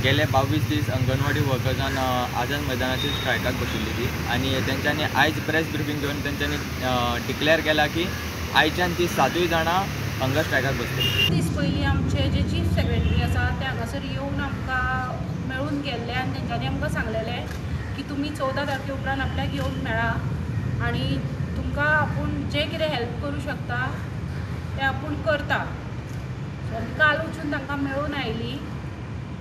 गेले 22 दीस अंगणवाडी वर्कर्सान आझाद मैदानाचेर स्ट्रायकाक बशिल्ली ती आनी तेंच्यांनी आयज प्रेस ब्रिफींग घेवन तेंच्यांनी डिक्लेअर केला की आयच्यान ती 7 जाणां हंगर स्ट्रायकाक बसतली। दीस पयलीं आमचे जे चीफ सेक्रेटरी आसा ते हांगासर येवन आमकां मेळून गेल्ले आनी तेंच्यांनी आमकां सांगलेलें की तुमी 14 तारखे उपरांत आपल्याक येवन मेळा आनी तुमकां आपूण जे कितें हेल्प करूं शकता तें आपूण करता। सो आमी काल वचून तांकां मेळून आयलीं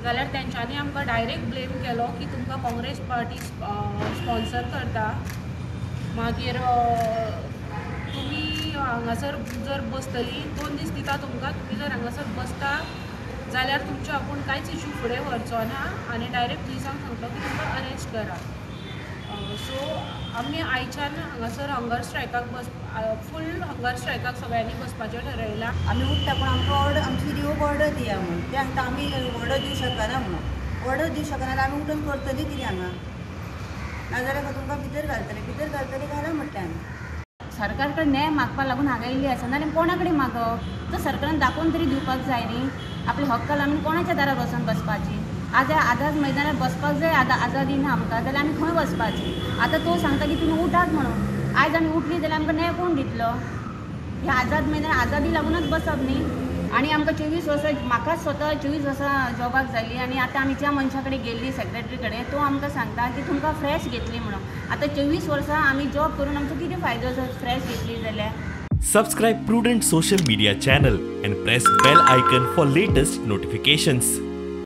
जाल्यार तेंच्यांनी आमकां डायरेक्ट ब्लेम केलो की तुमकां काँग्रेस पार्टी स्पॉन्सर करता, मागीर तुमी हांगासर जर बसतलीं 2 दीस दिता तुमकां, तुमी जर हांगासर बसता जाल्यार तुमचे आपूण कांयच इशू फुडें व्हरचो ना आनी डायरेक्ट पुलिसांक सांगतो की तुमकां अरेस्ट करा। सो आमी आयच्यान हांगासर हंगर स्ट्रायकाक फूल हंगर स्ट्रायकाक सगळ्यांनी बसपाचें ठरयलां। आमी उठता पूण आमकां ऑर्डर आमची दिवप ऑर्डर दिया म्हणून ते सांगता आमी ऑर्डर दिवंक शकना म्हणून। ऑर्डर दिवंक शकना जाल्यार आमी उठून करतली कितें हांगा, नाजाल्यार तुमकां भितर घालतले घाला म्हटलें आमी। सरकार कडेन न्याय मागपाक लागून हांगा येयल्ली आसा नाल्यार कोणा कडेन मागप, तर सरकारान दाखोवन तरी दिवपाक जाय न्ही। आपले हक्क आमी कोणाच्या दारार वचून बसपाची? आझाद मैदानार बसपाक जाय आझादी ना आमकां जाल्यार आमी खंय वचपाची? आतां तो सांगता की तुमी उठात म्हणून, आयज आमी उठली जाल्यार आमकां न्याय कोण दितलो? ह्या आझाद मैदान आझादी लागूनच बसप न्ही। आनी आमकां 24 वर्सां म्हाका स्वता 24 वर्सां जॉबाक जाली आनी आतां आमी ज्या मनशा कडेन गेल्ली सेक्रेटरी कडेन तो आमकां सांगता की तुमकां फ्रेश घेतली म्हणून। आतां 24 वर्सां आमी जॉब करून आमचो कितें फायदो जर फ्रेश घेतली जाल्यार? Subscribe Prudent social media channel and press bell icon for latest notifications.